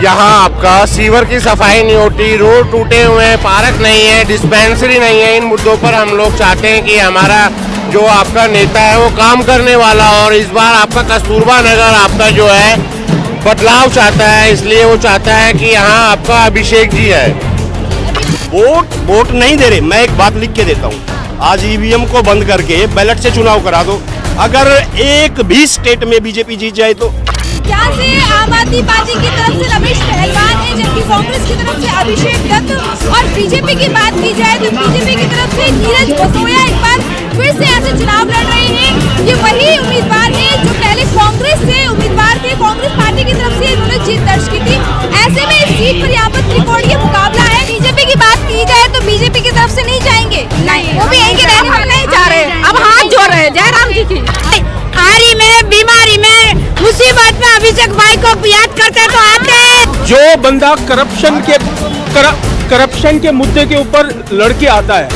यहाँ आपका सीवर की सफाई नहीं होती, रोड टूटे हुए हैं, पार्क नहीं है, डिस्पेंसरी नहीं है। इन मुद्दों पर हम लोग चाहते हैं कि हमारा जो आपका नेता है वो काम करने वाला, और इस बार आपका कस्तूरबा नगर आपका जो है बदलाव चाहता है, इसलिए वो चाहता है कि यहाँ आपका अभिषेक जी है। वोट नहीं दे रहे। मैं एक बात लिख के देता हूँ, आज ईवीएम को बंद करके बैलेट से चुनाव करा दो। अगर एक भी स्टेट में बीजेपी जीत जाए तो यहाँ से आम आदमी पार्टी की तरफ से रमेश पहलवान है, जबकि कांग्रेस की तरफ से अभिषेक दत्त, और बीजेपी की बात की जाए तो बीजेपी की तरफ से नीरज बसोया एक बार फिर से यहाँ से चुनाव लड़ रहे हैं। ये वही उम्मीदवार है जो पहले कांग्रेस से उम्मीदवार थे, कांग्रेस पार्टी की तरफ से इन्होंने जीत दर्ज की थी। ऐसे में इस सीट पर यहाँ पर त्रिकोणीय मुकाबला है। बीजेपी की बात की जाए तो बीजेपी की तरफ से नहीं जाएंगे, नहीं वो भी यहीं के रहने, हम नहीं जा रहे। अब हाथ जोड़ रहे हैं जयराम जी की। हारी में, बीमारी में, मुसीबत में अभिषेक भाई को याद करते तो आते हैं। जो बंदा करप्शन के मुद्दे के ऊपर लड़के आता है,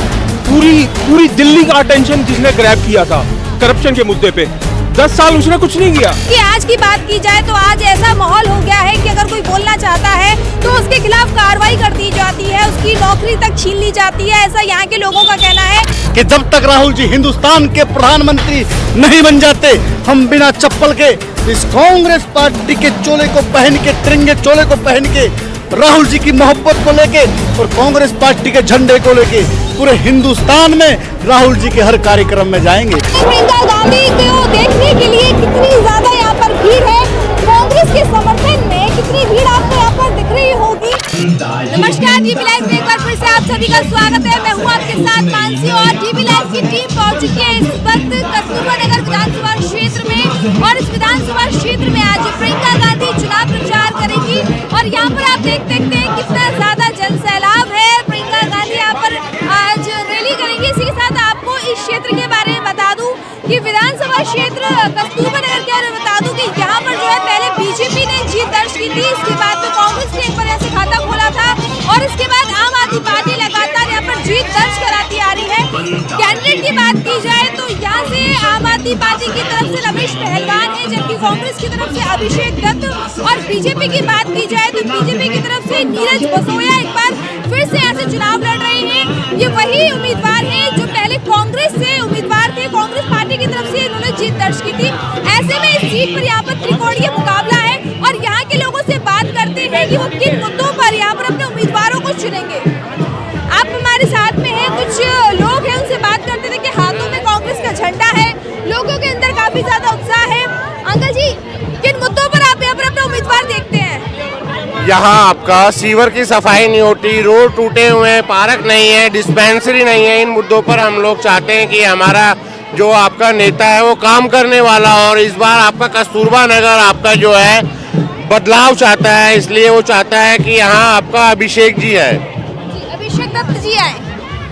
पूरी दिल्ली का अटेंशन जिसने ग्रैब किया था करप्शन के मुद्दे पे, 10 साल उसने कुछ नहीं किया। कि आज की बात की जाए तो आज ऐसा माहौल हो गया है कि अगर कोई बोलना चाहता है तो उसके खिलाफ कार्रवाई कर दी जाती है, उसकी नौकरी तक छीन ली जाती है, ऐसा यहाँ के लोगों का कहना है। कि जब तक राहुल जी हिंदुस्तान के प्रधानमंत्री नहीं बन जाते, हम बिना चप्पल के इस कांग्रेस पार्टी के चोले को पहन के, तिरंगे चोले को पहन के, राहुल जी की मोहब्बत को लेके और कांग्रेस पार्टी के झंडे को लेके पूरे हिंदुस्तान में राहुल जी के हर कार्यक्रम में जाएंगे। प्रियंका गांधी को देखने के लिए कितनी ज्यादा यहाँ पर भीड़ है, कांग्रेस के समर्थन में कितनी भीड़ आपको यहाँ पर दिख रही होगी। नमस्कार, टीवी लाइव में एक बार फिर से आप सभी का स्वागत है। मैं हूँ आपके साथ मानसी और टीवी लाइव की टीम पहुँच चुकी है इस वक्त कस्तूरबा नगर विधानसभा क्षेत्र में, और इस विधानसभा क्षेत्र में आज प्रियंका गांधी चुनाव प्रचार करेंगी। और यहाँ पर आप देखते हैं कितना ज्यादा जन सैलाब है। प्रियंका गांधी यहाँ पर आज रैली करेंगी। इसी के साथ आपको इस क्षेत्र के बारे में बता दूं कि विधानसभा क्षेत्र कस्तूरबा नगर के बारे में बता दूं कि यहाँ पर जो है पहले बीजेपी ने जीत दर्ज की थी, इसके बाद तो कांग्रेस ने एक बार ऐसे खाता खोला था, और इसके बाद आम आदमी पार्टी लगातार यहाँ पर जीत दर्ज कराती आ रही है। कैंडिडेट की बात की जाए तो यहाँ से आम आदमी पार्टी की तरफ से रमेश पहलवान है, जबकि कांग्रेस की तरफ से अभिषेक दत्त, और बीजेपी की बात की जाए तो बीजेपी की तरफ से नीरज बसोया एक बार फिर से यहाँ से चुनाव लड़ रहे हैं। ये वही उम्मीदवार है जो पहले कांग्रेस से उम्मीदवार थे, कांग्रेस पार्टी की तरफ से इन्होंने जीत दर्ज की थी। ऐसे में इस सीट पर यहाँ पर त्रिकोणीय मुकाबला है, और यहाँ के लोगों से बात करते हैं कि वो किन मुद्दों पर यहाँ पर अपने उम्मीदवारों को चुनेंगे। आप हमारे साथ में हैं, कुछ लोग हैं, उनसे बात करते थे कि हाथों में कांग्रेस का झंडा है, लोगों के अंदर काफी ज्यादा उत्साह है। अंकल जी, किन मुद्दों पर आप यहाँ पर अपना उम्मीदवार देखते हैं? यहाँ आपका सीवर की सफाई नहीं होती, रोड टूटे हुए हैं, पार्क नहीं है, डिस्पेंसरी नहीं है। इन मुद्दों पर हम लोग चाहते हैं कि हमारा जो आपका नेता है वो काम करने वाला, और इस बार आपका कस्तूरबा नगर आपका जो है बदलाव चाहता है, इसलिए वो चाहता है कि यहाँ आपका अभिषेक जी है। अभिषेक दत्त जी आए,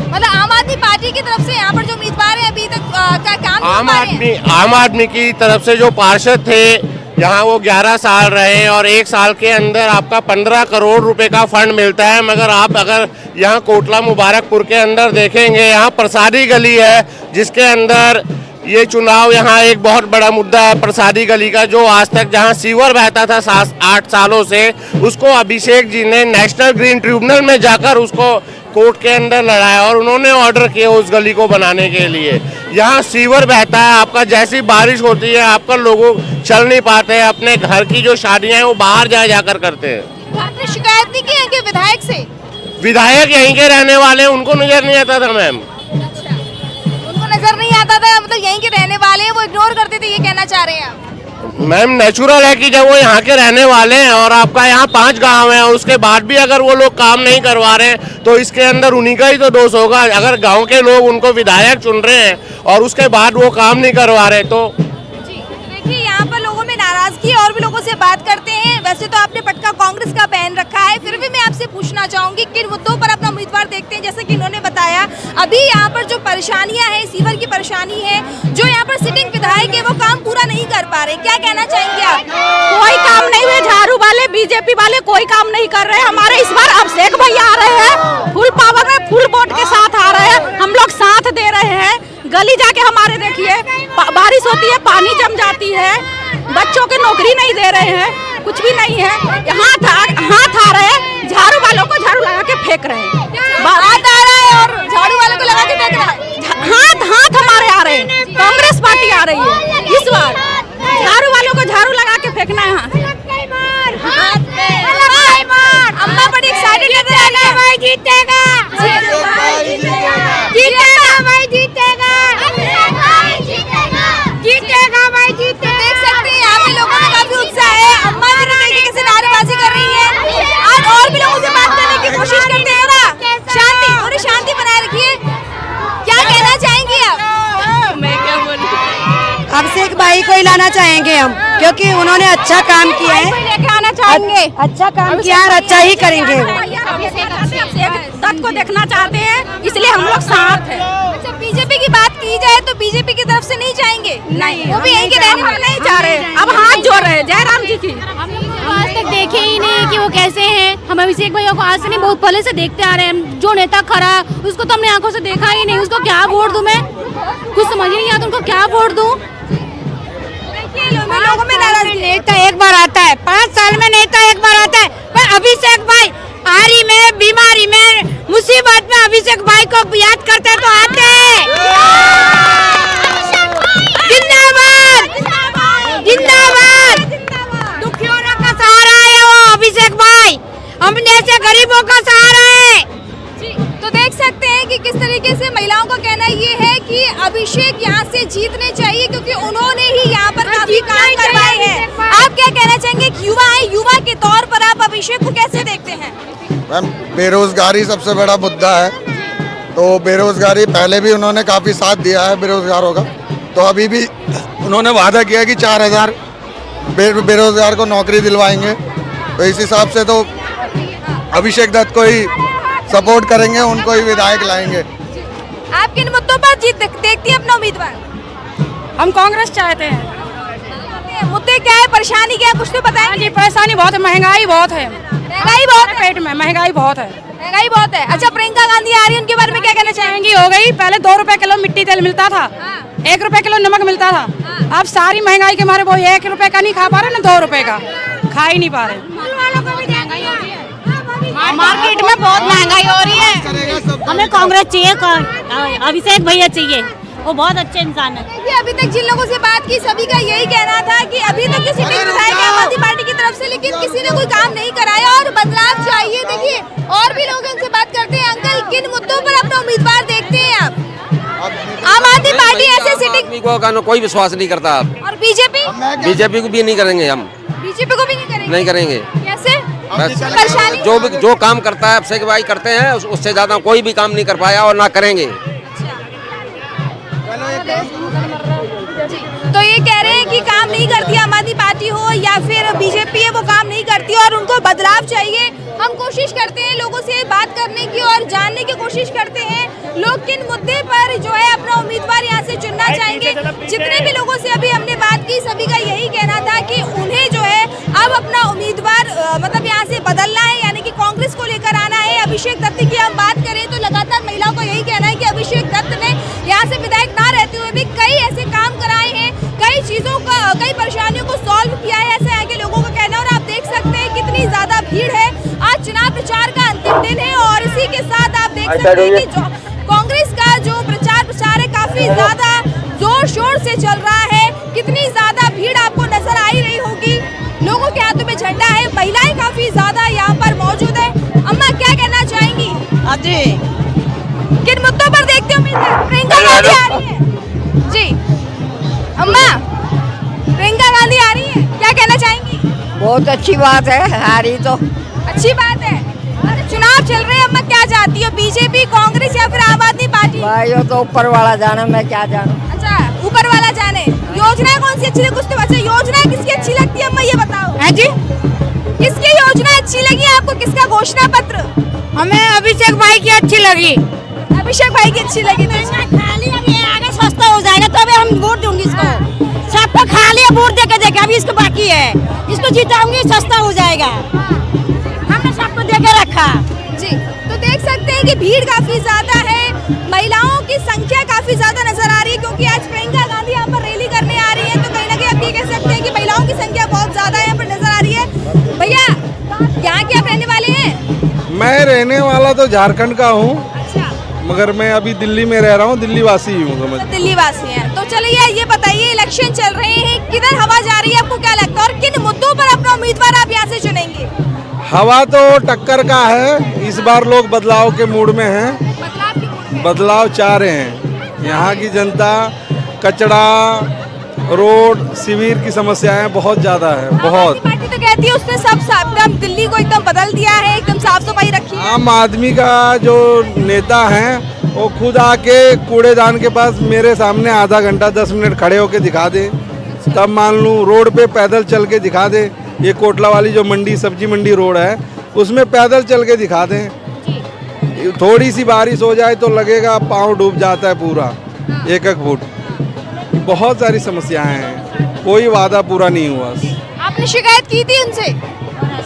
मतलब आम आदमी पार्टी की तरफ से यहाँ पर जो उम्मीदवार है अभी तक क्या काम आम आदमी की तरफ से जो पार्षद थे यहाँ वो 11 साल रहे, और 1 साल के अंदर आपका 15 करोड़ रुपए का फंड मिलता है। मगर आप अगर यहाँ कोटला मुबारकपुर के अंदर देखेंगे, यहाँ प्रसादी गली है जिसके अंदर ये चुनाव, यहाँ एक बहुत बड़ा मुद्दा है प्रसादी गली का, जो आज तक जहाँ सीवर बहता था 8 सालों से, उसको अभिषेक जी ने नेशनल ग्रीन ट्रिब्यूनल में जाकर उसको कोर्ट के अंदर लड़ाया, और उन्होंने ऑर्डर किया उस गली को बनाने के लिए। यहाँ सीवर बहता है, आपका जैसी बारिश होती है आपका लोगों चल नहीं पाते हैं, अपने घर की जो शादियां हैं वो बाहर जाकर करते हैं। आपने शिकायत नहीं की है कि विधायक से? विधायक यहीं के रहने वाले हैं, उनको नजर नहीं आता था मैम। उनको नजर नहीं आता था, मतलब यहीं के रहने वाले हैं, वो इग्नोर करते थे, ये कहना चाह रहे हैं आप? मैम नेचुरल है कि जब वो यहाँ के रहने वाले हैं, और आपका यहाँ 5 गांव हैं, और उसके बाद भी अगर वो लोग काम नहीं करवा रहे हैं तो इसके अंदर उन्हीं का ही तो दोष होगा। अगर गांव के लोग उनको विधायक चुन रहे हैं और उसके बाद वो काम नहीं करवा रहे तो। जी देखिए, यहाँ पर लोगों में नाराजगी है, और भी लोगों से बात करते हैं। वैसे तो आपने पटका कांग्रेस का पहन रखा है, फिर भी मैं आपसे पूछना चाहूंगी किन मुद्दों पर अपना उम्मीदवार देखते हैं। जैसे कि इन्होंने बताया अभी यहाँ पर जो परेशानियां हैं, सीवर की परेशानी है, जो यहाँ पर सिटिंग विधायक है वो काम पूरा नहीं कर पा रहे, क्या कहना चाहेंगे आप? कोई काम नहीं हुए, झाड़ू वाले बीजेपी वाले कोई काम नहीं कर रहे हैं। हमारे इस बार अभिषेक भैया आ रहे हैं, फुल पावर में फुल वोट के साथ आ रहे हैं, हम लोग साथ दे रहे हैं। गली जाके हमारे देखिए बारिश होती है, पानी जम जाती है, बच्चों की नौकरी नहीं दे रहे हैं, कुछ भी नहीं है। यहाँ फेंक रहे हैं। हाथ आ रहा है और झाड़ू वाले को लगा के फेंक रहा है। हाथ हमारे आ रहे हैं, कांग्रेस पार्टी आ रही है इस बार। झाड़ू वालों को झाड़ू लगा के फेंकना है। अम्मा बड़ी एक्साइटेड लग रही है। भाई जीतेगा, जीतेगा भाई, जीतेगा, जीतेगा भाई, जीतेगा। देख सकते हैं यहाँ पे लोगों में काफी उत्साह है। अम्मा भी देखिए कैसे नारेबाजी कर रही है। आज और भी लोगों से बात करने की कोशिश करते हैं ना। शांति, थोड़ी शांति बनाए रखिए। क्या कहना चाहेंगी आप? मैं क्या बोलूं? अभिषेक भाई को ही लाना चाहेंगे हम, क्योंकि उन्होंने अच्छा काम किया है। लेके आना चाहेंगे, अच्छा काम किया है और अच्छा ही करेंगे वो। दत्त को देखना चाहते हैं, इसलिए हम लोग साथ हैं। अच्छा, बीजेपी की बात की जाए तो बीजेपी की तरफ से नहीं जाएंगे? नहीं, वो भी यहीं के रहने वाले नहीं चाह रहे। अब हाथ जोड़ रहे हैं जयराम जी की। आज तक देखे ही नहीं कि वो कैसे हैं। हम अभिषेक भैया को आज से नहीं, बहुत पहले से देखते आ रहे हैं। जो नेता खड़ा उसको तो हमने आंखों से देखा ही नहीं। उसको क्या वोट दूं मैं, कुछ समझ नहीं आता उनको क्या वोट दूं। लोगों में नाराजगी। नेता एक बार आता है, 5 साल में नेता एक बार आता है। पर अभिषेक भाई आरी में, बीमारी में, मुसीबत में अभिषेक भाई को याद करते तो आते हैं। जिंदाबाद, जिंदाबाद। दुखियों का सहारा है वो अभिषेक भाई, हम जैसे गरीबों का सहारा है। तो देख सकते हैं कि किस तरीके से महिलाओं का कहना ये है कि अभिषेक यहाँ से जीतने चाहिए, क्योंकि उन्होंने ही यहाँ पर काफी काम करवाए हैं। आप क्या कहना चाहेंगे? युवा है, युवा के तौर पर आप अभिषेक को कैसे देखते हैं? मैम, बेरोजगारी सबसे बड़ा मुद्दा है। तो बेरोजगारी पहले भी उन्होंने काफ़ी साथ दिया है बेरोजगारों का। तो अभी भी उन्होंने वादा किया कि 4000 बेरोजगार को नौकरी दिलवाएंगे। तो इस हिसाब से तो अभिषेक दत्त को ही सपोर्ट करेंगे, उनको ही विधायक लाएंगे। आप किन मुद्दों पर जीत देखती हैं अपना उम्मीदवार? हम कांग्रेस चाहते हैं। मुद्दे क्या है, परेशानी क्या है, कुछ तो बताएं। जी परेशानी बहुत है, महंगाई बहुत है, महंगाई बहुत है, पेट में महंगाई बहुत है। महंगाई बहुत है। अच्छा, प्रियंका गांधी आ रही है, उनके बारे में क्या कहना चाहेंगी? महंगी हो गई। पहले 2 रुपए किलो मिट्टी तेल मिलता था, 1 रुपए किलो नमक मिलता था। अब सारी महंगाई के मारे वो 1 रुपए का नहीं खा पा रहे ना 2 रुपए का खा ही नहीं पा रहे। मार्केट में बहुत महंगाई हो रही है। हमें कांग्रेस चाहिए, अभिषेक भैया चाहिए, वो बहुत अच्छे इंसान है। देखिए, अभी तक जिन लोगों से बात की सभी का यही कहना था कि अभी तक किसी ने विधायक आम आदमी पार्टी की तरफ से, लेकिन किसी ने कोई काम नहीं कराया और बदलाव चाहिए। देखिए, और भी लोग उनसे बात करते हैं। अंकल, किन मुद्दों पर अपना उम्मीदवार देखते हैं आप? आम आदमी पार्टी ऐसे सिटिंग को कोई विश्वास नहीं करता। और बीजेपी? बीजेपी को भी नहीं करेंगे हम। बीजेपी को भी नहीं करेंगे? नहीं करेंगे। कैसे? बस परेशानी जो काम करता है अभिषेक भाई करते हैं, उससे ज्यादा कोई भी काम नहीं कर पाया और ना करेंगे। तो ये कह रहे हैं कि काम नहीं करती आम आदमी पार्टी हो या फिर बीजेपी है, वो काम नहीं करती और उनको बदलाव चाहिए। हम कोशिश करते हैं लोगों से बात करने की और जानने की कोशिश करते हैं लोग किन मुद्दे पर जो है अपना उम्मीदवार यहाँ से चुनना चाहेंगे। जितने भी लोगों से अभी हमने बात की सभी का यही कहना था कि उन्हें जो है अब अपना उम्मीदवार मतलब यहाँ से बदलना है, यानी कि कांग्रेस को लेकर आना है। अभिषेक दत्त की हम बात करें तो लगातार महिलाओं का यही कहना है कि अभिषेक दत्त ने यहाँ से विधायक ना रहते हुए भी कई ऐसे काम कराए हैं, कई चीजों का, कई परेशानियों को सॉल्व किया है, ऐसा यहाँ के लोगों का कहना है। और आप देख सकते हैं कितनी ज्यादा भीड़ है। आज चुनाव प्रचार का अंतिम दिन है और इसी के साथ आप देख सकते हैं कि जो कांग्रेस का जो प्रचार है काफी ज्यादा जोर शोर से चल रहा है। कितनी ज्यादा भीड़ आपको नजर आ ही रही होगी। लोगों के हाथों में झंडा है, महिलाएं काफी ज्यादा यहाँ पर मौजूद है। अम्मा, क्या कहना चाहेंगी? जी, किन मुद्दों पर देखते हो? प्रियंका गांधी आ रही है जी। अम्मा, प्रियंका गांधी आ रही है, क्या कहना चाहेंगी? बहुत अच्छी बात है, हारी तो अच्छी बात है। चुनाव चल रहे हैं, अम्मा क्या चाहती हो, बीजेपी, कांग्रेस या फिर आम आदमी पार्टी? भाई वो तो ऊपर वाला जाने, मैं क्या जानूं। अच्छा, ऊपर वाला जाने। योजना कौन सी अच्छी लगी? कुछ तो अच्छा, योजना किसकी अच्छी लगती है अम्मा, ये बताओ। है जी, किसकी योजना अच्छी लगी आपको? किसका घोषणा पत्र? हमें अभिषेक भाई की अच्छी लगी। अभिषेक भाई की अच्छी लगी। खाली अभी आगे सस्ता हो जाएगा तो अभी हम वोट दूंगी इसको। सबको खाली वोट देके देखे, अभी इसको बाकी है, इसको जिताऊंगी, सस्ता हो जाएगा। हमने सबको देके रखा जी। तो देख सकते हैं कि भीड़ काफी ज्यादा है, महिलाओं की संख्या काफी ज्यादा नजर आ रही है, क्योंकि आज प्रियंका गांधी यहाँ पर रैली करने आ रही है। तो कहीं ना कहीं आप ये कह सकते हैं कि महिलाओं की संख्या बहुत ज्यादा यहाँ पर नजर आ रही है। भैया, यहाँ के आप रहने वाले हैं? मैं मैं रहने वाला तो झारखंड का हूँ, अच्छा, मगर मैं अभी दिल्ली में रह रहा हूँ, दिल्ली वासी ही हूँ समझ। दिल्ली वासी हैं। तो चलिए ये बताइए, इलेक्शन चल रहे हैं, किधर हवा जा रही है, आपको क्या लगता है और किन मुद्दों पर अपना उम्मीदवार आप यहाँ से चुनेंगे? हवा तो टक्कर का है, इस बार लोग बदलाव के मूड में हैं, बदलाव की मूड में। बदलाव चाह रहे हैं। यहाँ की जनता कचरा, रोड, शिविर की समस्याएं बहुत ज़्यादा है, बहुत। पार्टी तो कहती है उसने सब एकदम दिल्ली को एकदम बदल दिया है, एकदम साफ सफाई रखी है। आम आदमी का जो नेता हैं वो खुद आके कूड़ेदान के पास मेरे सामने आधा घंटा 10 मिनट खड़े होके दिखा दे, तब मान लूँ। रोड पे पैदल चल के दिखा दे, ये कोटला वाली जो मंडी, सब्जी मंडी रोड है, उसमें पैदल चल के दिखा दें। थोड़ी सी बारिश हो जाए तो लगेगा पाँव डूब जाता है पूरा, 1-1 फुट। बहुत सारी समस्याएं हैं, कोई वादा पूरा नहीं हुआ। आपने शिकायत की थी उनसे?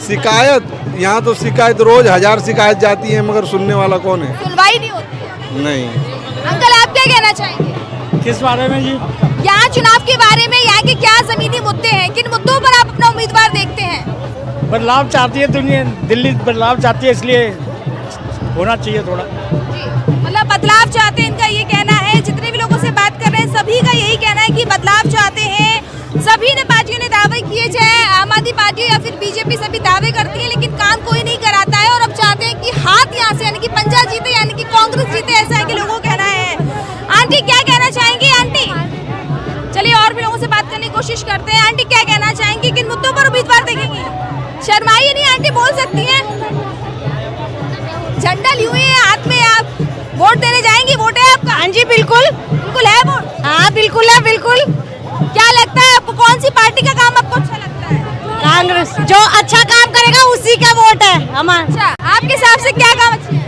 शिकायत, यहाँ तो शिकायत रोज 1000 शिकायत जाती है, मगर सुनने वाला कौन है? सुनवाई नहीं होती। नहीं। अंकल आप क्या कहना चाहेंगे? किस बारे में जी? यहाँ चुनाव के बारे में, यहाँ के क्या जमीनी मुद्दे हैं, किन मुद्दों पर आप अपना उम्मीदवार देखते हैं? बदलाव चाहती है दुनिया, दिल्ली बदलाव चाहती है, इसलिए होना चाहिए थोड़ा। मतलब बदलाव चाहते हैं, इनका ये कहना है। जितने भी लोगों से बात कर रहे हैं सभी का यही कहना है कि बदलाव चाहते हैं। सभी ने पार्टियों ने दावे किए, चाहे आम आदमी पार्टी या फिर बीजेपी, सभी दावे करती है, लेकिन काम कोई नहीं कराता है। और अब चाहते हैं कि हाथ यहाँ से, यानी कि पंजा जीते, यानी कि कांग्रेस जीते, ऐसा है कि लोगों का कहना है। आंटी क्या कहना चाहेंगी? आंटी चलिए और भी लोगों से बात करने की कोशिश करते हैं। आंटी क्या कहना चाहेंगी, किन मुद्दों पर उम्मीदवार देखेंगी? शर्माइए नहीं आंटी, बोल सकती हैं। झंडा लिए हुए हैं हाथ में, आप वोट देने जाएंगी? वोट है आपका? हाँ जी बिल्कुल, बिल्कुल है वोट। हाँ बिल्कुल है, बिल्कुल। क्या लगता है आपको, कौन सी पार्टी का काम आपको अच्छा लगता है? कांग्रेस जो अच्छा काम करेगा उसी का वोट है हमारा। अच्छा, आपके हिसाब से क्या काम अच्छा है?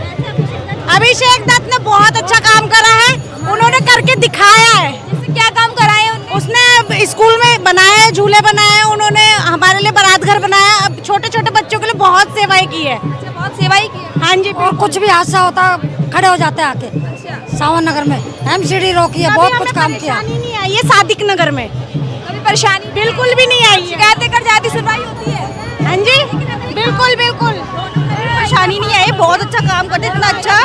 अभिषेक दत्त ने बहुत अच्छा काम करा है, उन्होंने करके दिखाया है। जैसे क्या काम कराए उन्होंने? उसने स्कूल में बनाया है, झूले बनाए हैं, उन्होंने हमारे लिए बारात घर बनाया, अब छोटे छोटे बच्चों के लिए बहुत सेवाएं की है। अच्छा, बहुत सेवाई की है। हाँ जी, और कुछ भी हादसा होता खड़े हो जाते हैं आके। अच्छा, सावन नगर में MCD रोकी है, बहुत कुछ काम किया। नहीं आई है सादिक नगर में, कभी परेशानी बिल्कुल भी नहीं आई है। शिकायतें कर जाती, सुनवाई होती है? हाँ जी बिल्कुल बिल्कुल, परेशानी नहीं आई, बहुत अच्छा काम करते, इतना अच्छा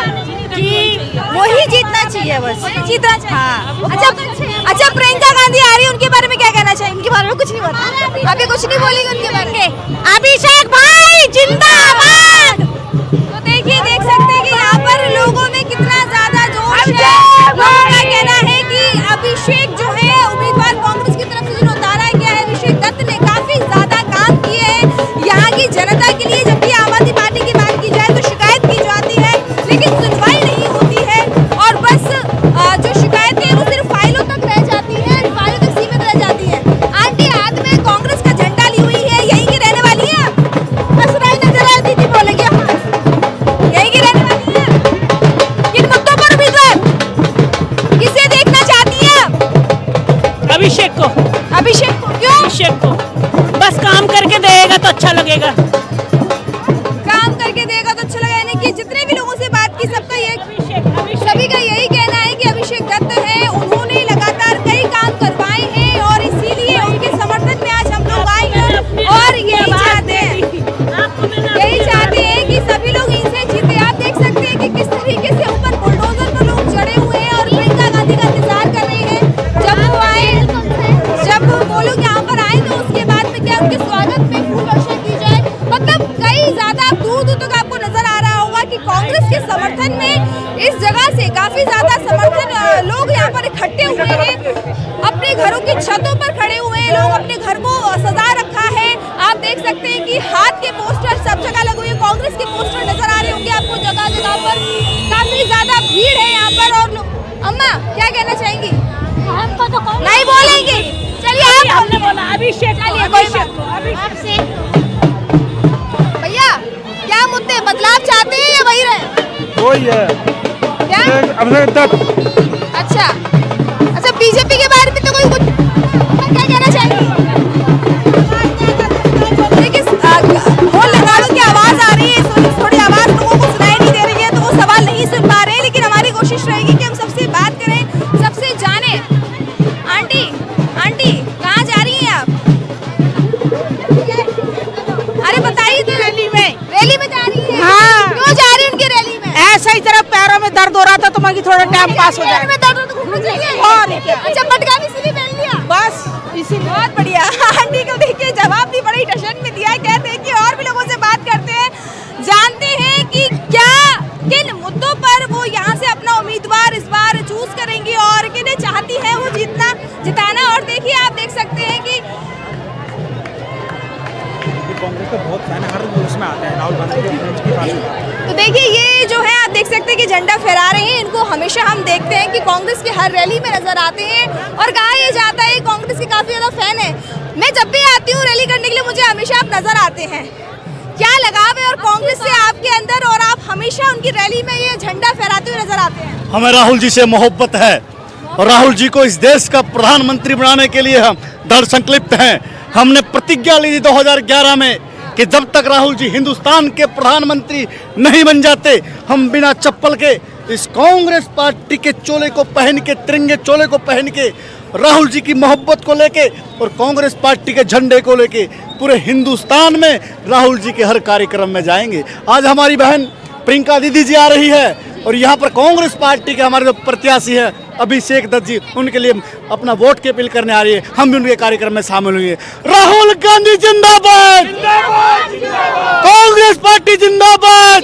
कि वही जीतना चाहिए, बस वही जीतना चाहिए। हाँ। अच्छा, प्रियंका गांधी आ रही है, उनके बारे में क्या कहना चाहिए? उनके बारे में कुछ नहीं पता, अभी कुछ नहीं बोलेंगे उनके बारे में। अभिषेक भाई जिंदाबाद। तो देखिए, देख सकते हैं कि यहाँ पर लोगों में कितना ज्यादा जोश है। लोगों का कहना है कि अभिषेक जो है उम्मीदवार कांग्रेस की तरफ से जो उतारा गया है, अभिषेक दत्त ने काफी ज्यादा काम किए हैं यहाँ की जनता के लिए। जब भी आम आदमी पार्टी की बात की जाए तो शिकायत की जाती है, लेकिन सुनवाई नहीं होती है और बस जो शिकायतें हैं वो सिर्फ फाइलों तक रह जाती है, फाइलों तक सीमित रह जाती है। आंटी हाथ में कांग्रेस का झंडा ली हुई है, यहीं की रहने वाली है? बस नहीं नजर आ दीदी बोलेंगे, यहीं की रहने वाली है। किन मुद्दों पर उम्मीदवार किसे देखना चाहती है? अभिषेक को। अभिषेक को क्यों? अभिषेक को बस काम करके देगा तो अच्छा लगेगा। काम करके देगा तो अच्छा लगा। यानी कि जितने भी लोगों से बात की सबका ये, सभी का यही कहना है कि अभिषेक दत्त है, उन्होंने लगातार कई काम करवाए हैं और इसीलिए उनके समर्थन में आज हम लोग आए हैं और यही चाहते हैं कि सभी लोग इनसे जीते। आप देख सकते हैं कि किस तरीके से ऊपर बुलडोजर पर लोग चढ़े हुए हैं और प्रियंका गांधी का इंतजार कर रहे हैं। जब वो लोग यहाँ पर आए तो उसके बाद में क्या उनके स्वागत में फूल वर्षा की जाए। मतलब कई ज्यादा दूर दूर तक आपको नजर आ रहा होगा कि कांग्रेस के समर्थन में इस जगह से काफी ज्यादा समर्थन लोग यहाँ पर इकट्ठे हुए हैं। अपने घरों की छतों पर खड़े हुए हैं लोग, अपने घर को सजा रखा है। आप देख सकते हैं कि हाथ के पोस्टर सब जगह लगे हुए, कांग्रेस के पोस्टर नजर आ रहे होंगे आपको जगह जगह पर। काफी ज्यादा भीड़ है यहाँ पर। और अम्मा क्या कहना चाहेंगी? नहीं बोलेंगे, चलिए आप। हमने बोला अभिषेक को, अभिषेक। भैया क्या मुद्दे, बदलाव चाहते हैं या वही रहे? वही है क्या? अभिषेक दत्त। अच्छा, बीजेपी के बारे में तो कोई कुछ क्या कहना चाहेंगे? देखिए ढोल नगाड़ों की आवाज आ रही है, थोड़ी आवाज लोगों को सुनाई नहीं दे रही है तो वो सवाल नहीं सुन पा रहे हैं, लेकिन हमारी कोशिश रहेगी कि हम सबसे बात करें, सबसे जाने। आंटी कहाँ जा रही हैं आप? अरे बताइए तो। रैली में जा रही है? हाँ। क्यों जा रही समय की थोड़ा टाइम पास हो जाए। और क्या? अच्छा, मटका भी सिली पहन लिया बस इसी बहुत बढ़िया। आंटी को देखिए जवाब भी बड़ी टशन में दिया है। कहते हैं कि और भी लोगों से बात करते हैं, जानते हैं कि क्या किन मुद्दों पर वो यहाँ से अपना उम्मीदवार इस बार चूज करेंगी और किन्हें चाहती है वो जिताना। और देखिए, आप देख सकते हैं कि कांग्रेस का बहुत फैन हर उसमें आता है, राहुल गांधी के मंच के पास। तो देखिए, ये जो है आप देख सकते हैं कि झंडा फहरा रहे हैं। इनको हमेशा हम देखते हैं कि कांग्रेस की हर रैली में नजर आते हैं और कहा यह जाता है कांग्रेस के काफी ज्यादा फैन है। मैं जब भी आती हूँ रैली करने के लिए, मुझे हमेशा आप नजर आते हैं। क्या लगाव है और कांग्रेस से आपके अंदर, और आप हमेशा उनकी रैली में ये झंडा फहराते हुए नजर आते हैं? हमें राहुल जी से मोहब्बत है और राहुल जी को इस देश का प्रधानमंत्री बनाने के लिए हम दृढ़ संकल्पित हैं। हमने प्रतिज्ञा ली थी 2011 में कि जब तक राहुल जी हिंदुस्तान के प्रधानमंत्री नहीं बन जाते, हम बिना चप्पल के इस कांग्रेस पार्टी के चोले को पहन के, तिरंगे चोले को पहन के, राहुल जी की मोहब्बत को लेके और कांग्रेस पार्टी के झंडे को लेके पूरे हिंदुस्तान में राहुल जी के हर कार्यक्रम में जाएंगे। आज हमारी बहन प्रियंका दीदी जी आ रही है और यहाँ पर कांग्रेस पार्टी के हमारे जो प्रत्याशी है अभिषेक दत्त जी, उनके लिए अपना वोट की अपील करने आ रही है। हम भी उनके कार्यक्रम में शामिल होंगे। राहुल गांधी जिंदाबाद, कांग्रेस पार्टी जिंदाबाद,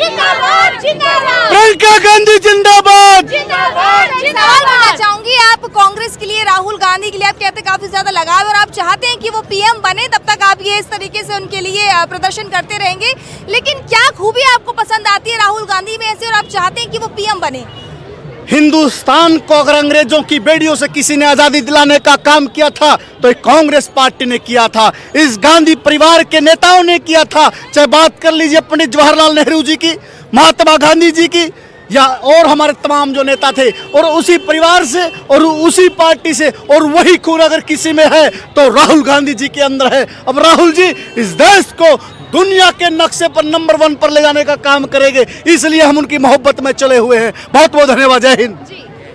प्रियंका गांधी जिंदाबाद। सवाल करना चाहूंगी, आप कांग्रेस के लिए, राहुल गांधी के लिए आप कहते हैं काफी ज्यादा लगाव है और आप चाहते हैं कि वो पीएम बने, तब तक आप ये इस तरीके से उनके लिए प्रदर्शन करते रहेंगे। लेकिन क्या खूबी आपको पसंद आती है राहुल गांधी में ऐसे और आप चाहते हैं कि वो पीएम बने? हिंदुस्तान को अगर अंग्रेजों की बेड़ियों से किसी ने आजादी दिलाने का काम किया था तो एक कांग्रेस पार्टी ने किया था, इस गांधी परिवार के नेताओं ने किया था। चाहे बात कर लीजिए पंडित जवाहरलाल नेहरू जी की, महात्मा गांधी जी की, या और हमारे तमाम जो नेता थे, और उसी परिवार से और उसी पार्टी से, और वही खून अगर किसी में है तो राहुल गांधी जी के अंदर है। अब राहुल जी इस देश को दुनिया के नक्शे पर नंबर 1 पर ले जाने का काम करेंगे, इसलिए हम उनकी मोहब्बत में चले हुए हैं। बहुत बहुत धन्यवाद। जय हिंद।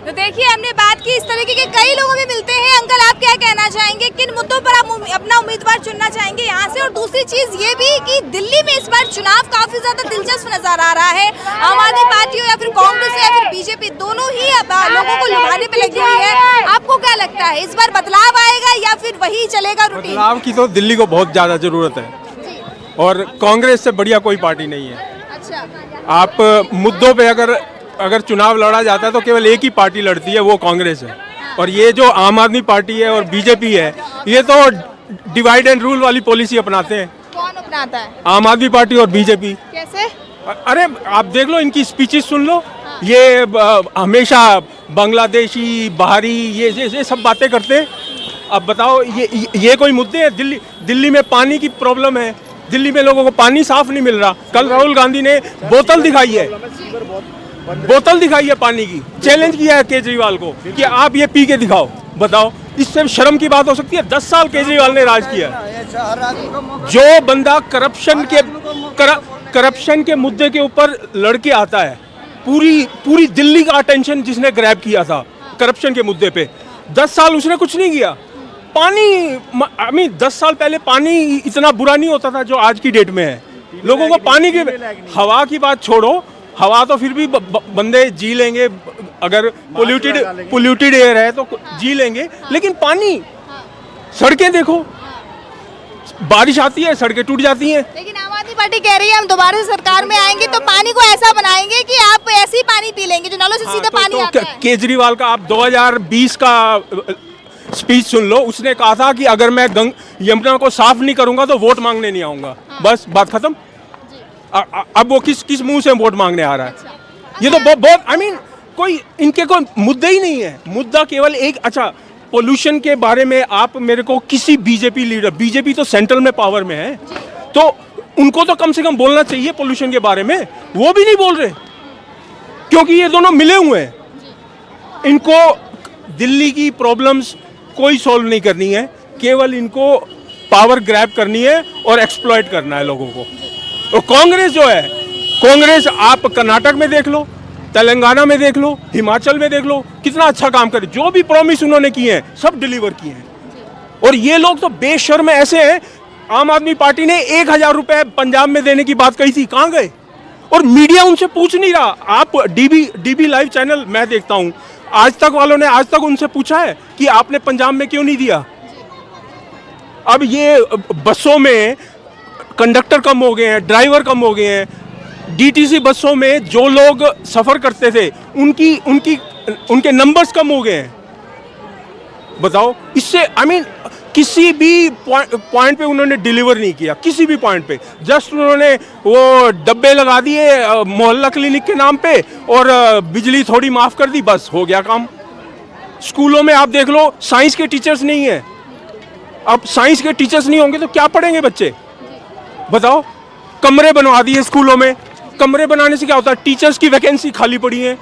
तो देखिए, हमने बात की, इस तरीके के कई लोगों में मिलते हैं। अंकल, आप क्या कहना चाहेंगे, किन मुद्दों पर आप अपना उम्मीदवार चुनना चाहेंगे यहाँ से? और दूसरी चीज ये भी कि दिल्ली में इस बार चुनाव काफी ज्यादा दिलचस्प नजर आ रहा है। आम आदमी पार्टी हो या फिर कांग्रेस हो या फिर बीजेपी, दोनों ही अब लोगों को लुभाने पे लगी हुई है। आपको क्या लगता है, इस बार बदलाव आएगा या फिर वही चलेगा रूटीन? बदलाव की तो दिल्ली को बहुत ज्यादा जरूरत है और कांग्रेस से बढ़िया कोई पार्टी नहीं है। अच्छा, आप मुद्दों पे अगर चुनाव लड़ा जाता है तो केवल एक ही पार्टी लड़ती है, वो कांग्रेस है। और ये जो आम आदमी पार्टी है और बीजेपी है, ये तो डिवाइड एंड रूल वाली पॉलिसी अपनाते हैं। कौन अपनाता है? आम आदमी पार्टी और बीजेपी। कैसे? अरे आप देख लो, इनकी स्पीचेस सुन लो। ये हमेशा बांग्लादेशी, बाहरी, ये सब बातें करते हैं। अब बताओ, ये कोई मुद्दे हैं? दिल्ली में पानी की प्रॉब्लम है, दिल्ली में लोगों को पानी साफ नहीं मिल रहा। कल राहुल गांधी ने बोतल दिखाई है पानी की, चैलेंज किया है केजरीवाल को कि आप ये पी के दिखाओ। बताओ, इससे शर्म की बात हो सकती है? 10 साल केजरीवाल ने राज किया। जो बंदा करप्शन के मुद्दे के ऊपर लड़के आता है, पूरी दिल्ली का अटेंशन जिसने ग्रैब किया था करप्शन के मुद्दे पे, 10 साल उसने कुछ नहीं किया। पानी 10 साल पहले पानी इतना बुरा नहीं होता था जो आज की डेट में है। लोगों को पानी की, हवा की बात छोड़ो, हवा तो फिर भी बंदे जी लेंगे, अगर पोल्यूटेड एयर है तो जी लेंगे, लेकिन पानी, सड़कें देखो, बारिश आती है सड़कें टूट जाती हैं। लेकिन आम आदमी पार्टी कह रही है हम दोबारा से सरकार में आएंगे तो पानी को ऐसा बनाएंगे कि आप ऐसे ही पानी पी लेंगे जो नलों से सीधे पानी आता है। केजरीवाल का आप 2020 का स्पीच सुन लो, उसने कहा था कि अगर मैं यमुना को साफ नहीं करूंगा तो वोट मांगने नहीं आऊंगा। बस बात खत्म। अब वो किस मुंह से वोट मांगने आ रहा है? ये तो बहुत कोई इनके कोई मुद्दा ही नहीं है। मुद्दा केवल एक, अच्छा पोल्यूशन के बारे में आप मेरे को किसी बीजेपी लीडर, बीजेपी तो सेंट्रल में पावर में है, तो उनको तो कम से कम बोलना चाहिए पोल्यूशन के बारे में। वो भी नहीं बोल रहे क्योंकि ये दोनों मिले हुए हैं। इनको दिल्ली की प्रॉब्लम्स कोई सॉल्व नहीं करनी है, केवल इनको पावर ग्रैब करनी है और एक्सप्लॉइट करना है लोगों को। और कांग्रेस जो है, कांग्रेस आप कर्नाटक में देख लो, तेलंगाना में देख लो, हिमाचल में देख लो, कितना अच्छा काम करे। जो भी प्रॉमिस उन्होंने किए हैं सब डिलीवर किए हैं। और ये लोग तो बेशर्म ऐसे हैं। आम आदमी पार्टी ने 1000 रुपए पंजाब में देने की बात कही थी, कहाँ गए? और मीडिया उनसे पूछ नहीं रहा। आप डीबी लाइव चैनल मैं देखता हूं, आज तक वालों ने आज तक उनसे पूछा है कि आपने पंजाब में क्यों नहीं दिया। अब ये बसों में कंडक्टर कम हो गए हैं, ड्राइवर कम हो गए हैं। डीटीसी बसों में जो लोग सफर करते थे उनके नंबर्स कम हो गए हैं। बताओ, इससे आई मीन किसी भी पॉइंट पे उन्होंने डिलीवर नहीं किया, किसी भी पॉइंट पे। जस्ट उन्होंने वो डब्बे लगा दिए मोहल्ला क्लिनिक के नाम पे और बिजली थोड़ी माफ कर दी, बस हो गया काम। स्कूलों में आप देख लो, साइंस के टीचर्स नहीं है। अब साइंस के टीचर्स नहीं होंगे तो क्या पढ़ेंगे बच्चे? बताओ, कमरे बनवा दिए स्कूलों में। कमरे बनाने से क्या होता है? टीचर्स की वैकेंसी खाली पड़ी है।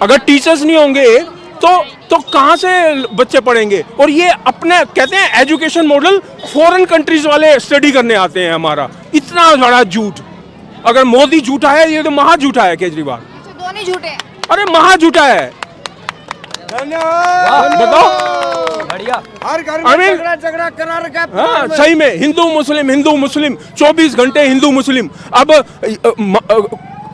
अगर टीचर्स नहीं होंगे तो कहां से बच्चे पढ़ेंगे? और ये अपने कहते हैं एजुकेशन मॉडल फॉरेन कंट्रीज वाले स्टडी करने आते हैं हमारा। इतना बड़ा झूठ। अगर मोदी झूठा है, ये तो महा झूठा है केजरीवाल। दोनों झूठे हैं। अरे महा झूठा है। बताओ, बढ़िया। हर घर में झगड़ा करा रखा है। हाँ, सही में हिंदू मुस्लिम 24 घंटे हिंदू मुस्लिम। अब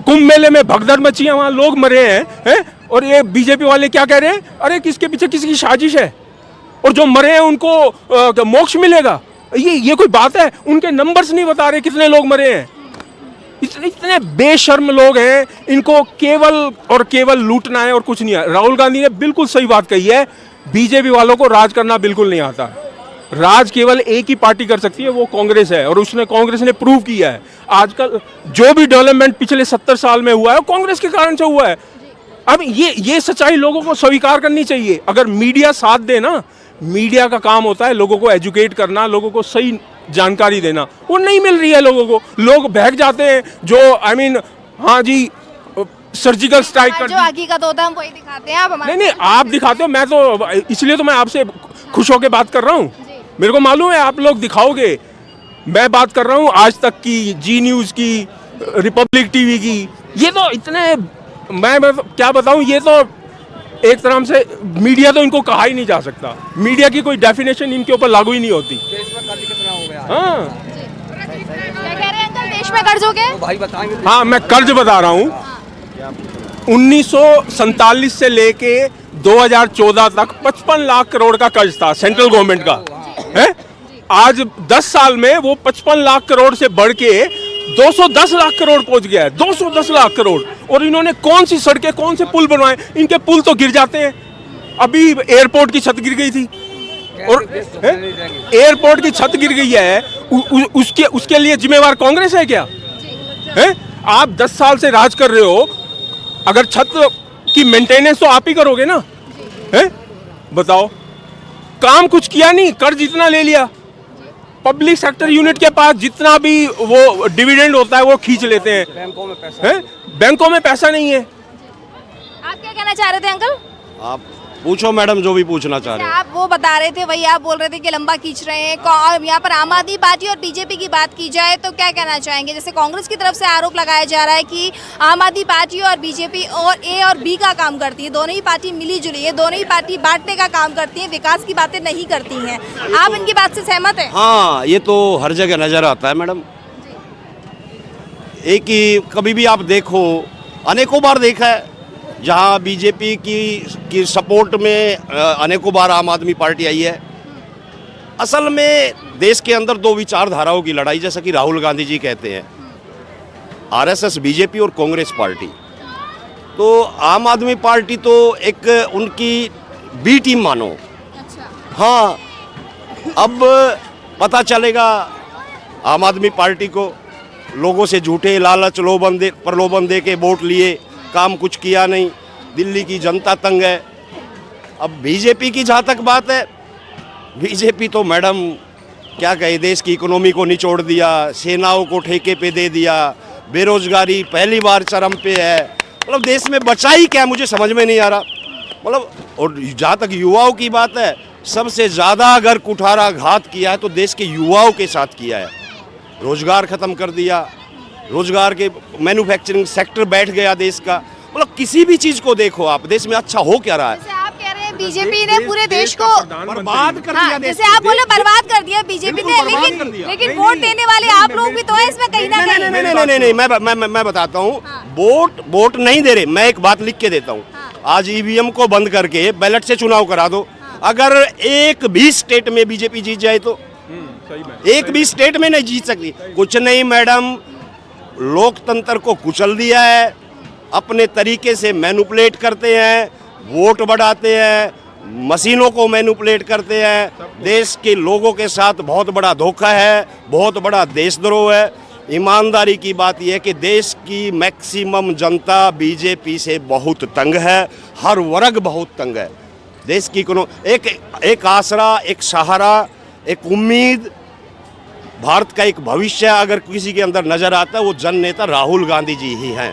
कुंभ मेले में भगदड़ मची है, वहां लोग मरे हैं, और ये बीजेपी वाले क्या कह रहे हैं? अरे किसके पीछे किसकी साजिश है, और जो मरे हैं उनको मोक्ष मिलेगा। ये कोई बात है? उनके नंबर्स नहीं बता रहे कितने लोग मरे हैं। इतने बेशर्म लोग हैं, इनको केवल और केवल लूटना है और कुछ नहीं है। राहुल गांधी ने बिल्कुल सही बात कही है, बीजेपी वालों को राज करना बिल्कुल नहीं आता। राज केवल एक ही पार्टी कर सकती है, वो कांग्रेस है, और कांग्रेस ने प्रूव किया है। आजकल जो भी डेवलपमेंट पिछले 70 साल में हुआ है, वो कांग्रेस के कारण से हुआ है। अब ये सच्चाई लोगों को स्वीकार करनी चाहिए। अगर मीडिया साथ दे ना, मीडिया का काम होता है लोगों को एजुकेट करना, लोगों को सही जानकारी देना। वो नहीं मिल रही है लोगों को, लोग बहक जाते हैं। जो आई मीन हाँ जी, सर्जिकल स्ट्राइक कर जो हकीकत होता है हम वही दिखाते हैं। आप हमारे नहीं आप दिखाते हो, मैं तो इसलिए तो मैं आपसे खुश होकर बात कर रहा हूँ। मेरे को मालूम है आप लोग दिखाओगे। मैं बात कर रहा हूँ आज तक की, जी न्यूज़ की, रिपब्लिक टीवी की। ये तो इतने मैं क्या बताऊँ, ये तो एक तरह से मीडिया तो इनको कहा ही नहीं जा सकता। मीडिया की कोई डेफिनेशन इनके ऊपर लागू ही नहीं होती। हाँ, क्या कह रहे हैं अंकल, देश में कर्ज हो गए? भाई बताएंगे। हाँ, मैं कर्ज बता रहा हूँ। 1947 से लेके 2014 तक 55 लाख करोड़ का कर्ज था सेंट्रल गवर्नमेंट का, है? आज 10 साल में वो 55 लाख करोड़ से बढ़ के 210 लाख करोड़ पहुंच गया है। 210 लाख करोड़। और इन्होंने कौन सी सड़कें, कौन से पुल बनवाए? इनके पुल तो गिर जाते हैं। अभी एयरपोर्ट की छत गिर गई थी, और एयरपोर्ट की छत गिर गई है, उसके लिए जिम्मेवार कांग्रेस है क्या? है? आप 10 साल से राज कर रहे हो, अगर छत की मेंटेनेंस तो आप ही करोगे ना, है? बताओ, काम कुछ किया नहीं, कर्ज इतना ले लिया। पब्लिक सेक्टर यूनिट के पास जितना भी वो डिविडेंड होता है वो खींच लेते हैं। बैंकों में पैसा है? बैंकों में पैसा नहीं है। आप क्या कहना चाह रहे थे अंकल? आप पूछो मैडम, जो भी पूछना चाह रहे हो। आप वो बता रहे थे, वही आप बोल रहे थे कि लंबा खींच रहे हैं। यहाँ पर आम आदमी पार्टी और बीजेपी की बात की जाए तो क्या कहना चाहेंगे? जैसे कांग्रेस की तरफ से आरोप लगाया जा रहा है कि आम आदमी पार्टी और बीजेपी और ए और बी का काम करती है, दोनों ही पार्टी मिली जुली है, दोनों ही पार्टी बांटने का काम करती है, विकास की बातें नहीं करती हैं। आप इनकी बात से सहमत हैं? हाँ, ये तो हर जगह नजर आता है मैडम। एक ही कभी भी आप देखो, अनेकों बार देखा है, जहाँ बीजेपी की सपोर्ट में अनेकों बार आम आदमी पार्टी आई है। असल में देश के अंदर दो विचारधाराओं की लड़ाई, जैसा कि राहुल गांधी जी कहते हैं, आरएसएस बीजेपी और कांग्रेस पार्टी। तो आम आदमी पार्टी तो एक उनकी बी टीम मानो। हाँ, अब पता चलेगा आम आदमी पार्टी को लोगों से झूठे लालच प्रलोभन दे के वोट लिए, काम कुछ किया नहीं, दिल्ली की जनता तंग है। अब बीजेपी की जहाँ तक बात है, बीजेपी तो मैडम क्या कहे, देश की इकोनॉमी को निचोड़ दिया, सेनाओं को ठेके पे दे दिया, बेरोजगारी पहली बार चरम पे है। मतलब देश में बचा ही क्या, मुझे समझ में नहीं आ रहा। मतलब और जहाँ तक युवाओं की बात है, सबसे ज़्यादा अगर कुठाराघात किया है तो देश के युवाओं के साथ किया है। रोजगार ख़त्म कर दिया, रोजगार के मैन्युफैक्चरिंग सेक्टर बैठ गया देश का। मतलब किसी भी चीज़ को देखो आप, देश में अच्छा हो क्या रहा है। आप कह रहे हैं बीजेपी ने पूरे देश को बर्बाद कर दिया देश जैसे आप बोले बर्बाद कर दिया बीजेपी ने, लेकिन वोट देने वाले आप लोग भी तो हैं इसमें कहीं ना कहीं। नहीं, मैं बताता हूँ। वोट नहीं दे रहे। मैं एक बात लिख के देता हूँ। आज ईवीएम को बंद करके बैलेट से चुनाव करा दो। अगर एक भी स्टेट में बीजेपी जीत जाए तो एक भी स्टेट में नहीं जीत सकती। कुछ नहीं मैडम, लोकतंत्र को कुचल दिया है, अपने तरीके से मैनिपुलेट करते हैं, वोट बढ़ाते हैं, मशीनों को मैनिपुलेट करते हैं। देश के लोगों के साथ बहुत बड़ा धोखा है, बहुत बड़ा देशद्रोह है। ईमानदारी की बात यह है कि देश की मैक्सिमम जनता बीजेपी से बहुत तंग है, हर वर्ग बहुत तंग है। देश की कोनो एक आसरा, एक सहारा, एक उम्मीद, भारत का एक भविष्य अगर किसी के अंदर नजर आता है वो जन नेता राहुल गांधी जी ही हैं।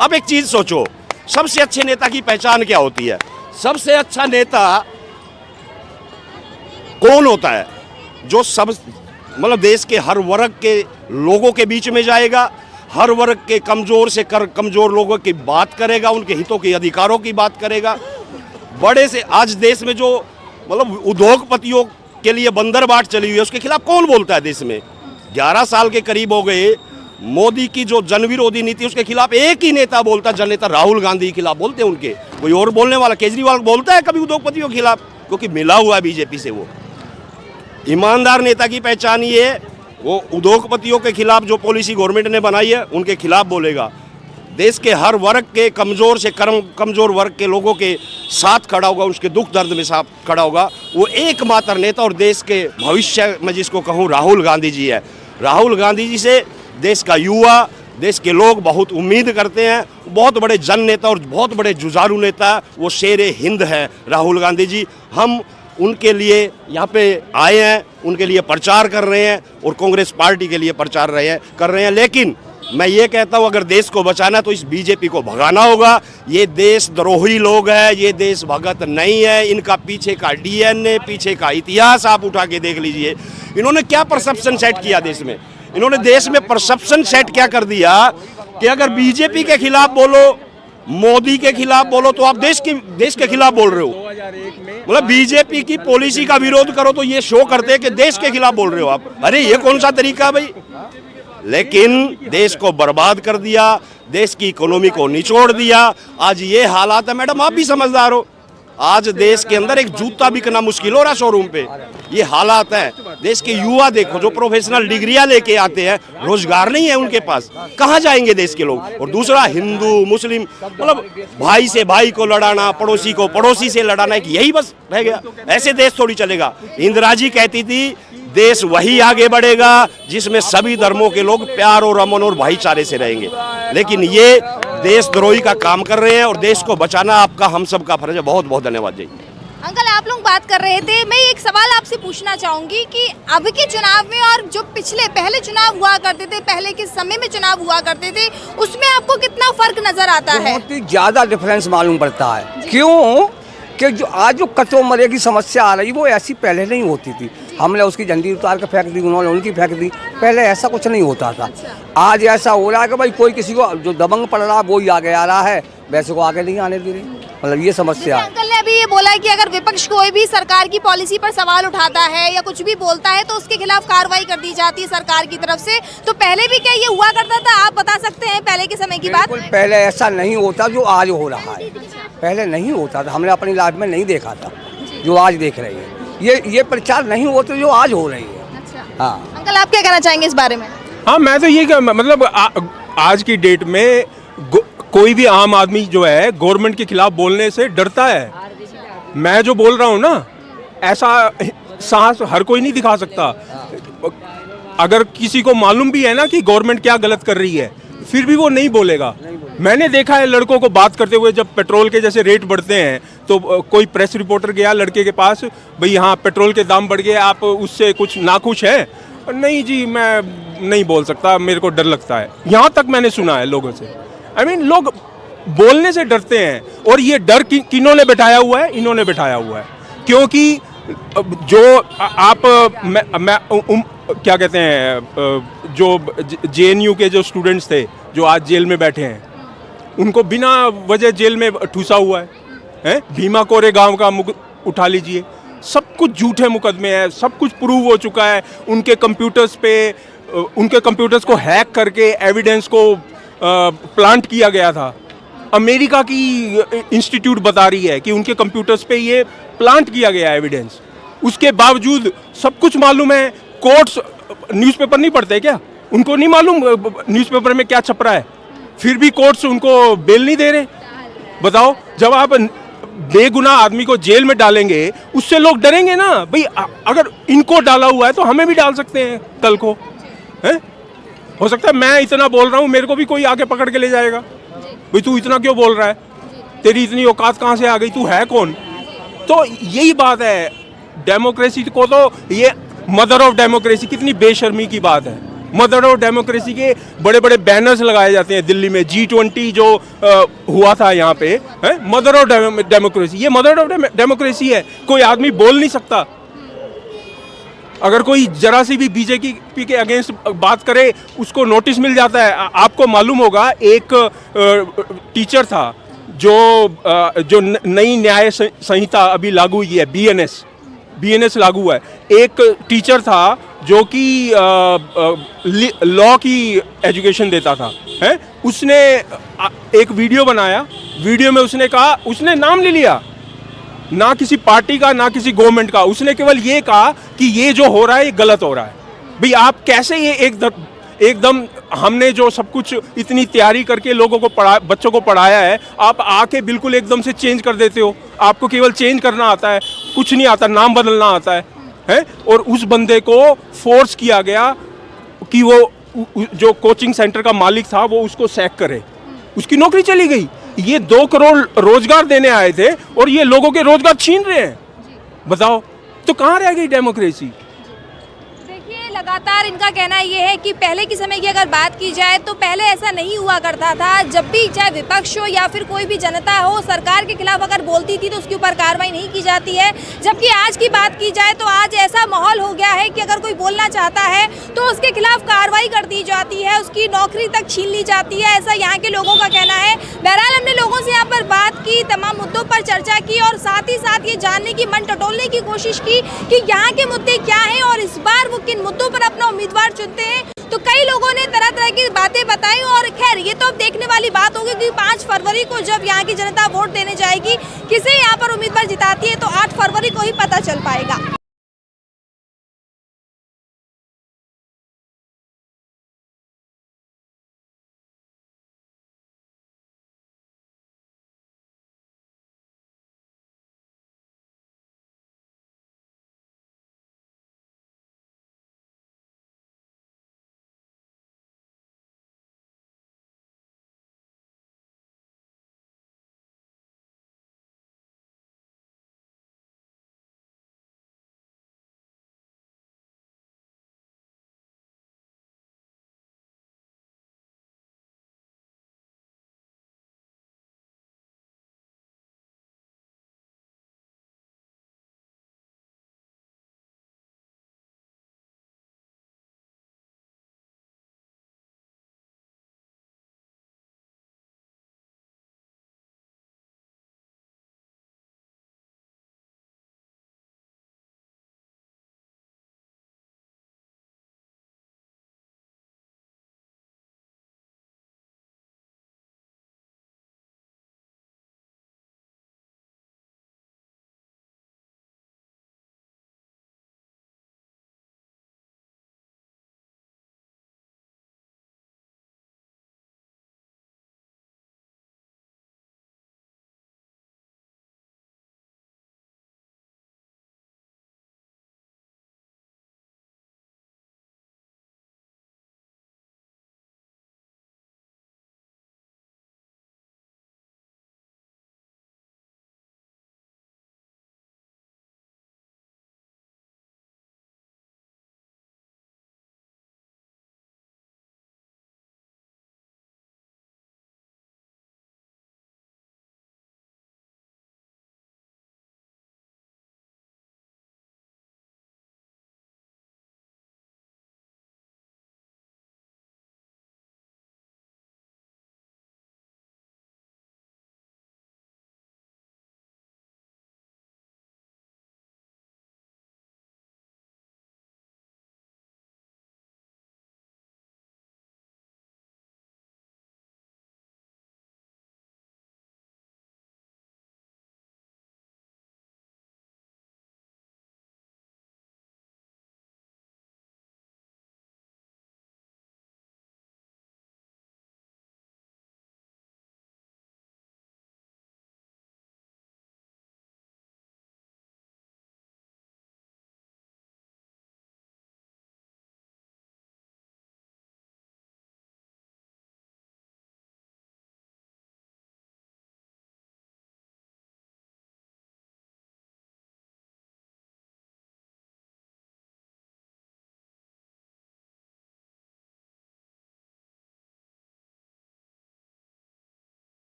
अब एक चीज सोचो, सबसे अच्छे नेता की पहचान क्या होती है? सबसे अच्छा नेता कौन होता है? जो सब मतलब देश के हर वर्ग के लोगों के बीच में जाएगा, हर वर्ग के कमजोर से कमजोर लोगों की बात करेगा, उनके हितों के अधिकारों की बात करेगा। बड़े से आज देश में जो मतलब उद्योगपतियों के लिए बंदरबाट चली हुई है उसके खिलाफ कौन बोलता है? देश में 11 साल के करीब हो गए मोदी की जो जनविरोधी नीति उसके खिलाफ एक ही नेता बोलता है, जन नेता राहुल गांधी के खिलाफ बोलते हैं। उनके कोई और बोलने वाला? केजरीवाल बोलता है कभी उद्योगपतियों के खिलाफ? क्योंकि मिला हुआ है बीजेपी से। वो ईमानदार नेता की पहचान ये है, वो उद्योगपतियों के खिलाफ जो पॉलिसी गवर्नमेंट ने बनाई है उनके खिलाफ बोलेगा। देश के हर वर्ग के कमजोर से कमजोर वर्ग के लोगों के साथ खड़ा होगा, उसके दुख दर्द में साथ खड़ा होगा। वो एकमात्र नेता और देश के भविष्य में जिसको कहूँ राहुल गांधी जी है। राहुल गांधी जी से देश का युवा, देश के लोग बहुत उम्मीद करते हैं। बहुत बड़े जन नेता और बहुत बड़े जुझारू नेता, वो शेरे हिंद है राहुल गांधी जी। हम उनके लिए यहाँ पे आए हैं, उनके लिए प्रचार कर रहे हैं और कांग्रेस पार्टी के लिए प्रचार कर रहे हैं। लेकिन मैं ये कहता हूँ अगर देश को बचाना तो इस बीजेपी को भगाना होगा। ये देशद्रोही लोग हैं, ये देश भगत नहीं है। इनका पीछे का डीएनए, पीछे का इतिहास आप उठा के देख लीजिए। इन्होंने क्या परसेप्शन सेट किया देश में? इन्होंने देश में परसेप्शन सेट क्या कर दिया कि अगर बीजेपी के खिलाफ बोलो, मोदी के खिलाफ बोलो तो आप देश के खिलाफ बोल रहे हो। मतलब बीजेपी की पॉलिसी का विरोध करो तो ये शो करते हैं कि देश के खिलाफ बोल रहे हो आप। अरे ये कौन सा तरीका भाई? लेकिन देश को बर्बाद कर दिया, देश की इकोनॉमी को निचोड़ दिया। आज ये हालात है मैडम, आप भी समझदार हो। आज देश के अंदर एक जूता बिकना मुश्किल हो रहा शोरूम पे। ये हालात है। देश के युवा देखो जो प्रोफेशनल डिग्रियां लेके आते हैं, रोजगार नहीं है उनके पास, कहाँ जाएंगे देश के लोग? और दूसरा हिंदू मुस्लिम मतलब भाई से भाई को लड़ाना, पड़ोसी को पड़ोसी से लड़ाना, यही बस रह गया। ऐसे देश थोड़ी चलेगा। इंदिरा जी कहती थी देश वही आगे बढ़ेगा जिसमें सभी धर्मों के लोग प्यार और अमन और भाईचारे से रहेंगे। लेकिन ये देशद्रोही का काम कर रहे हैं और देश को बचाना आपका हम सब का फर्ज है। बहुत बहुत धन्यवाद जी। अंकल आप लोग बात कर रहे थे, मैं एक सवाल आपसे पूछना चाहूंगी कि अब के चुनाव में और जो पहले चुनाव हुआ करते थे, पहले के समय में चुनाव हुआ करते थे, उसमें आपको कितना फर्क नजर आता है? बहुत ही ज्यादा डिफरेंस मालूम पड़ता है। क्यों कि जो आज जो कच्चों मरे की समस्या आ रही वो ऐसी पहले नहीं होती थी। हमने उसकी झंडी उतार के फेंक दी, उन्होंने उनकी फेंक दी। पहले ऐसा कुछ नहीं होता था। आज ऐसा हो रहा है कि भाई कोई किसी को जो दबंग पड़ रहा है वो ही आगे आ रहा है, वैसे को आगे नहीं आने दे रही। मतलब ये समस्या है। अंकल ने अभी ये बोला कि अगर विपक्ष कोई भी सरकार की पॉलिसी पर सवाल उठाता है या कुछ भी बोलता है तो उसके खिलाफ कार्रवाई कर दी जाती है सरकार की तरफ से। तो पहले भी क्या ये हुआ करता था? आप बता सकते हैं पहले के समय की बात? पहले ऐसा नहीं होता जो आज हो रहा है। पहले नहीं होता था, हमने अपनी लाइफ में नहीं देखा था जो आज देख रही है। ये प्रचार नहीं होते जो आज हो रही है। अच्छा। हाँ अंकल आप क्या कहना चाहेंगे इस बारे में? हाँ मैं तो ये मतलब आज की डेट में कोई भी आम आदमी जो है गवर्नमेंट के खिलाफ बोलने से डरता है। मैं जो बोल रहा हूँ ना, ऐसा साहस हर कोई नहीं दिखा सकता। अगर किसी को मालूम भी है ना कि गवर्नमेंट क्या गलत कर रही है, फिर भी वो नहीं बोलेगा। मैंने देखा है लड़कों को बात करते हुए, जब पेट्रोल के जैसे रेट बढ़ते हैं तो कोई प्रेस रिपोर्टर गया लड़के के पास, भाई हाँ पेट्रोल के दाम बढ़ गए, आप उससे कुछ नाखुश हैं? नहीं जी मैं नहीं बोल सकता, मेरे को डर लगता है। यहाँ तक मैंने सुना है लोगों से। लोग बोलने से डरते हैं। और ये डर किन्होंने बैठाया हुआ है? इन्होंने बैठाया हुआ है। क्योंकि जो आप क्या कहते हैं, जो JNU के जो स्टूडेंट्स थे जो आज जेल में बैठे हैं, उनको बिना वजह जेल में ठूसा हुआ है। हैं, भीमा कोरे गांव का उठा लीजिए, सब कुछ झूठे मुकदमे हैं, सब कुछ प्रूव हो चुका है। उनके कंप्यूटर्स को हैक करके एविडेंस को प्लांट किया गया था। अमेरिका की इंस्टीट्यूट बता रही है कि उनके कंप्यूटर्स पे ये प्लांट किया गया एविडेंस। उसके बावजूद सब कुछ मालूम है। कोर्ट्स न्यूज़पेपर नहीं पढ़ते क्या? उनको नहीं मालूम न्यूज़पेपर में क्या छप रहा है? फिर भी कोर्ट्स उनको बेल नहीं दे रहे। बताओ, जब आप बेगुनाह आदमी को जेल में डालेंगे उससे लोग डरेंगे ना। भाई अगर इनको डाला हुआ है तो हमें भी डाल सकते हैं कल को, है? हो सकता है मैं इतना बोल रहा हूँ, मेरे को भी कोई आके पकड़ के ले जाएगा, भाई तू इतना क्यों बोल रहा है, तेरी इतनी औकात कहाँ से आ गई, तू है कौन? तो यही बात है। डेमोक्रेसी को तो ये मदर ऑफ डेमोक्रेसी, कितनी बेशर्मी की बात है। मदर ऑफ डेमोक्रेसी के बड़े बड़े बैनर्स लगाए जाते हैं दिल्ली में। G20 जो हुआ था यहाँ पे, है मदर ऑफ डेमोक्रेसी। ये मदर ऑफ डेमोक्रेसी है। कोई आदमी बोल नहीं सकता। अगर कोई जरा सी भी बीजेपी के अगेंस्ट बात करे उसको नोटिस मिल जाता है। आपको मालूम होगा, एक टीचर था जो नई न्याय संहिता अभी लागू हुई है, BNS लागू हुआ है। एक टीचर था जो कि लॉ की एजुकेशन देता था, है? उसने एक वीडियो बनाया। वीडियो में उसने कहा, उसने नाम ले लिया, ना किसी पार्टी का ना किसी गवर्नमेंट का। उसने केवल ये कहा कि ये जो हो रहा है ये गलत हो रहा है। भाई आप कैसे ये एकदम हमने जो सब कुछ इतनी तैयारी करके लोगों को बच्चों को पढ़ाया है, आप आके बिल्कुल एकदम से चेंज कर देते हो। आपको केवल चेंज करना आता है, कुछ नहीं आता, नाम बदलना आता है। और उस बंदे को फोर्स किया गया कि वो जो कोचिंग सेंटर का मालिक था वो उसको सैक करे। उसकी नौकरी चली गई। ये 2 करोड़ रोजगार देने आए थे और ये लोगों के रोजगार छीन रहे हैं। बताओ, तो कहाँ रह गई डेमोक्रेसी? लगातार इनका कहना ये है कि पहले के समय की अगर बात की जाए तो पहले ऐसा नहीं हुआ करता था। जब भी चाहे विपक्ष हो या फिर कोई भी जनता हो, सरकार के खिलाफ अगर बोलती थी तो उसके ऊपर कार्रवाई नहीं की जाती है। जबकि आज की बात की जाए तो आज ऐसा माहौल हो गया है कि अगर कोई बोलना चाहता है तो उसके खिलाफ कार्रवाई कर दी जाती है, उसकी नौकरी तक छीन ली जाती है। ऐसा यहाँ के लोगों का कहना है। बहरहाल हमने लोगों से यहाँ पर बात की, तमाम मुद्दों पर चर्चा की और साथ ही साथ ये जानने की, मन टटोलने की कोशिश की कि यहाँ के मुद्दे क्या हैं और इस बार वो किन मुद्दों पर अपना उम्मीदवार चुनते हैं। तो कई लोगों ने तरह तरह की बातें बताई और खैर ये तो अब देखने वाली बात होगी कि 5 फरवरी को जब यहाँ की जनता वोट देने जाएगी, किसे यहाँ पर उम्मीदवार जिताती है तो 8 फरवरी को ही पता चल पाएगा।